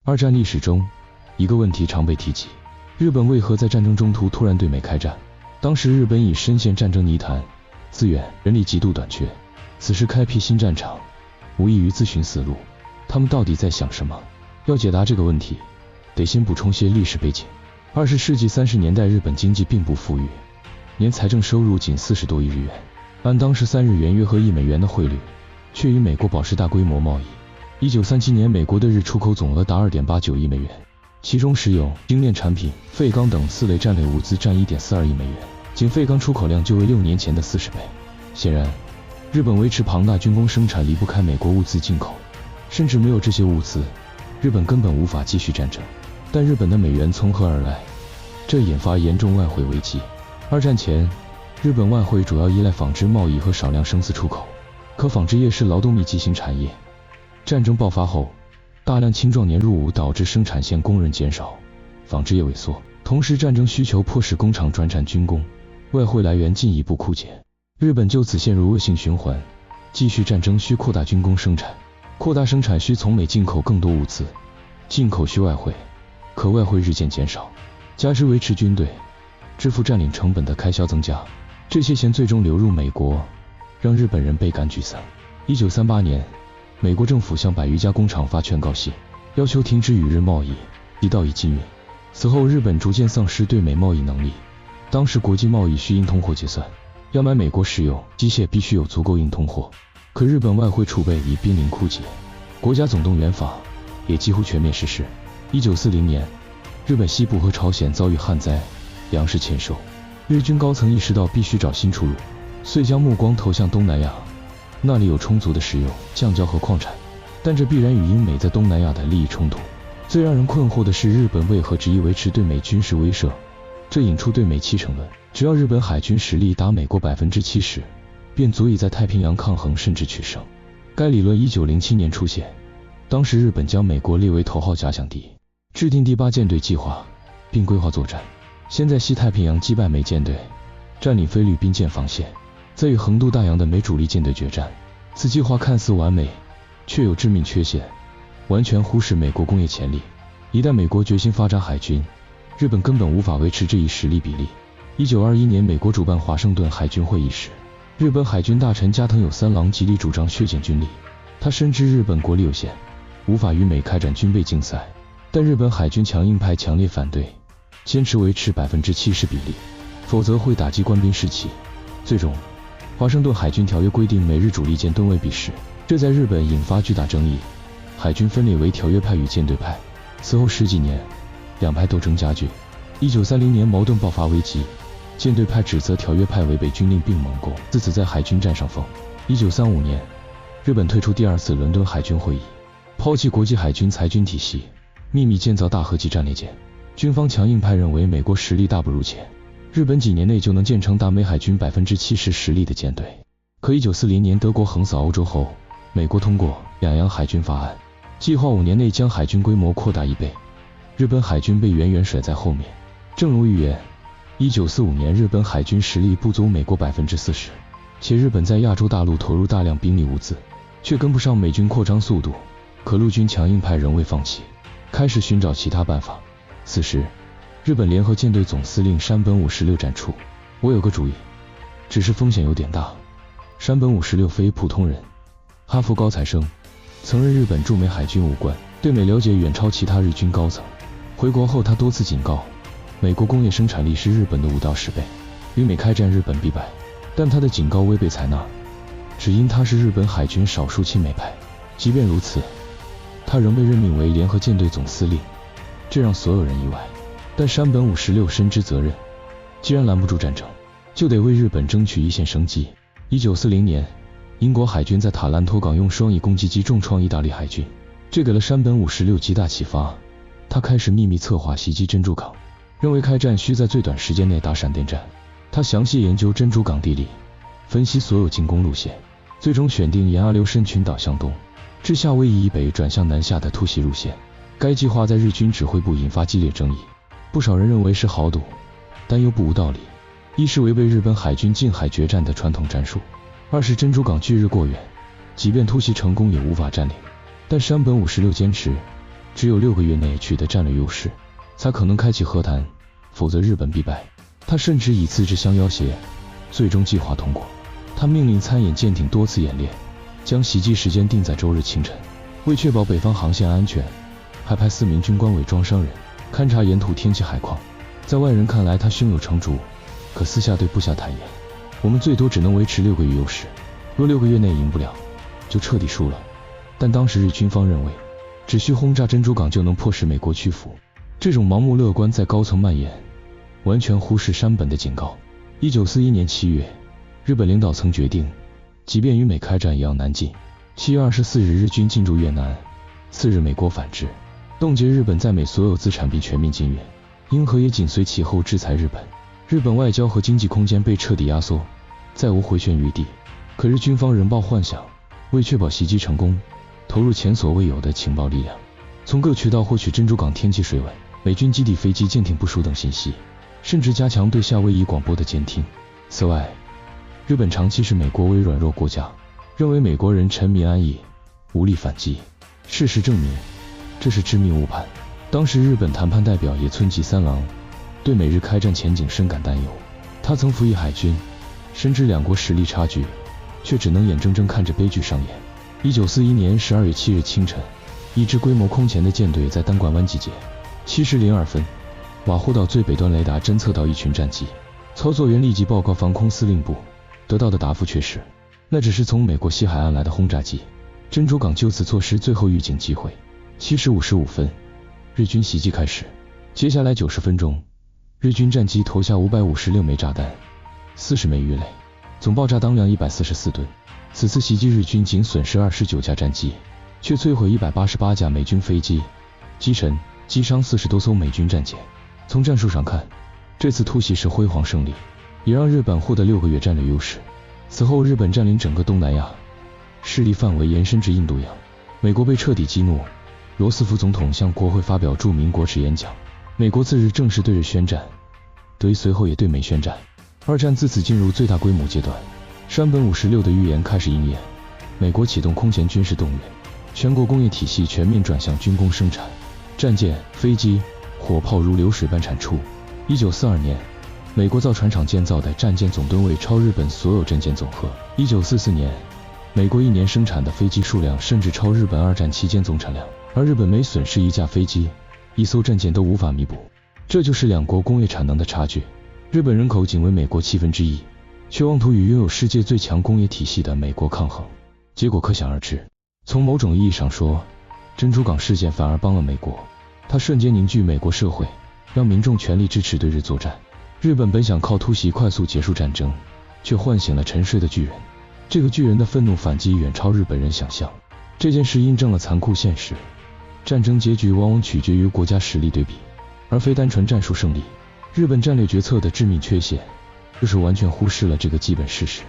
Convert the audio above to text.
二战历史中，一个问题常被提及：日本为何在战争中途突然对美开战？当时日本已深陷战争泥潭，资源、人力极度短缺，此时开辟新战场，无异于自寻死路。他们到底在想什么？要解答这个问题，得先补充些历史背景。20世纪30年代，日本经济并不富裕，年财政收入仅40多亿日元，按当时3日元约合$1的汇率，却与美国保持大规模贸易。1937年，美国的日出口总额达$2.89亿，其中石油、精炼产品、废钢等4类战略物资占$1.42亿，仅废钢出口量就为6年前的40倍。显然，日本维持庞大军工生产离不开美国物资进口，甚至没有这些物资，日本根本无法继续战争。但日本的美元从何而来？这引发严重外汇危机。二战前，日本外汇主要依赖纺织贸易和少量生丝出口，可纺织业是劳动密集型产业。战争爆发后，大量青壮年入伍导致生产线工人减少，纺织业萎缩。同时，战争需求迫使工厂转产军工，外汇来源进一步枯竭。日本就此陷入恶性循环，继续战争需扩大军工生产，扩大生产需从美进口更多物资，进口需外汇，可外汇日渐减少，加之维持军队、支付占领成本的开销增加，这些钱最终流入美国，让日本人倍感沮丧。1938年，美国政府向100余家工厂发劝告信，要求停止与日贸易，一道以禁运。此后，日本逐渐丧失对美贸易能力。当时国际贸易需硬通货结算，要买美国石油、机械必须有足够硬通货，可日本外汇储备已濒临枯竭，国家总动员法也几乎全面实施。1940年，日本西部和朝鲜遭遇旱灾，粮食欠收，日军高层意识到必须找新出路，遂将目光投向东南亚，那里有充足的石油、橡胶和矿产，但这必然与英美在东南亚的利益冲突。最让人困惑的是，日本为何执意维持对美军事威慑？这引出对美七成论，只要日本海军实力达美国70%，便足以在太平洋抗衡甚至取胜。该理论1907年出现，当时日本将美国列为头号假想敌，制定第8舰队计划，并规划作战，先在西太平洋击败美舰队，占领菲律宾舰防线，再与横渡大洋的美主力舰队决战。此计划看似完美，却有致命缺陷，完全忽视美国工业潜力。一旦美国决心发展海军，日本根本无法维持这一实力比例。1921年，美国主办华盛顿海军会议时，日本海军大臣加藤有三郎极力主张削减军力。他深知日本国力有限，无法与美开展军备竞赛，但日本海军强硬派强烈反对，坚持维持70%比例，否则会打击官兵士气。最终，华盛顿海军条约规定美日主力舰吨位比试，这在日本引发巨大争议，海军分裂为条约派与舰队派。此后10几年，两派斗争加剧。1930年，矛盾爆发危机，舰队派指责条约派违背军令并猛攻，自此在海军占上风。1935年，日本退出第2次伦敦海军会议，抛弃国际海军裁军体系，秘密建造大和级战列舰。军方强硬派认为美国实力大不如前，日本几年内就能建成达美海军70%实力的舰队。可1940年德国横扫欧洲后，美国通过两洋海军法案，计划5年内将海军规模扩大1倍，日本海军被远远甩在后面。正如预言，1945年日本海军实力不足美国40%，且日本在亚洲大陆投入大量兵力物资，却跟不上美军扩张速度。可陆军强硬派仍未放弃，开始寻找其他办法。此时，日本联合舰队总司令山本五十六展出：我有个主意，只是风险有点大。山本五十六非普通人，哈佛高材生，曾任日本驻美海军武官，对美了解远超其他日军高层。回国后，他多次警告，美国工业生产力是日本的5到10倍，与美开战日本必败。但他的警告未被采纳，只因他是日本海军少数亲美派。即便如此，他仍被任命为联合舰队总司令，这让所有人意外。但山本五十六深知责任，既然拦不住战争，就得为日本争取一线生机。1940年，英国海军在塔兰托港用双翼攻击机重创意大利海军，这给了山本五十六极大启发。他开始秘密策划袭击珍珠港，认为开战需在最短时间内打闪电战。他详细研究珍珠港地理，分析所有进攻路线，最终选定沿阿留申群岛向东，至夏威夷以北转向南下的突袭路线。该计划在日军指挥部引发激烈争议，不少人认为是豪赌，但又不无道理。一是违背日本海军近海决战的传统战术，二是珍珠港距日过远，即便突袭成功也无法占领。但山本五十六坚持只有6个月内取得战略优势，才可能开启和谈，否则日本必败。他甚至以自制相要挟，最终计划通过。他命令参演舰艇多次演练，将袭击时间定在周日清晨。为确保北方航线安全，还派4名军官伪装商人，勘察沿途天气海况。在外人看来他胸有成竹，可私下对部下坦言，我们最多只能维持6个月优势，若6个月内赢不了，就彻底输了。但当时日军方认为，只需轰炸珍珠港就能迫使美国屈服。这种盲目乐观在高层蔓延，完全忽视山本的警告。1941年7月，日本领导层决定，即便与美开战也要南进。7月24日，日军进驻越南。次日，美国反制，冻结日本在美所有资产并全面禁运。英荷也紧随其后制裁日本。日本外交和经济空间被彻底压缩，再无回旋余地。可日军方仍抱幻想，为确保袭击成功，投入前所未有的情报力量，从各渠道获取珍珠港天气水文、美军基地飞机、舰艇部署等信息，甚至加强对夏威夷广播的监听。此外，日本长期视美国为软弱国家，认为美国人沉迷安逸，无力反击。事实证明，这是致命误判。当时日本谈判代表野村吉三郎对美日开战前景深感担忧。他曾服役海军，深知两国实力差距，却只能眼睁睁看着悲剧上演。1941年12月7日清晨，一支规模空前的舰队在单管湾集结。7时02分，瓦户岛最北端雷达侦测到一群战机，操作员立即报告防空司令部，得到的答复却是，那只是从美国西海岸来的轰炸机。珍珠港就此错失最后预警机会。7时55分，日军袭击开始。接下来90分钟，日军战机投下556枚炸弹，40枚鱼雷，总爆炸当量144吨。此次袭击日军仅损失29架战机，却摧毁188架美军飞机，击沉、击伤40多艘美军战舰。从战术上看，这次突袭是辉煌胜利，也让日本获得6个月战略优势。此后，日本占领整个东南亚，势力范围延伸至印度洋。美国被彻底激怒，罗斯福总统向国会发表著名国耻演讲。美国次日正式对日宣战，德意随后也对美宣战。二战自此进入最大规模阶段。山本56的预言开始应验，美国启动空前军事动员，全国工业体系全面转向军工生产，战舰、飞机、火炮如流水般产出。1942年，美国造船厂建造的战舰总吨位超日本所有战舰总和。1944年，美国一年生产的飞机数量甚至超日本二战期间总产量，而日本每损失1架飞机、1艘战舰都无法弥补。这就是两国工业产能的差距。日本人口仅为美国1/7，却妄图与拥有世界最强工业体系的美国抗衡，结果可想而知。从某种意义上说，珍珠港事件反而帮了美国，它瞬间凝聚美国社会，让民众全力支持对日作战。日本本想靠突袭快速结束战争，却唤醒了沉睡的巨人。这个巨人的愤怒反击远超日本人想象。这件事印证了残酷现实：战争结局往往取决于国家实力对比，而非单纯战术胜利。日本战略决策的致命缺陷，就是完全忽视了这个基本事实。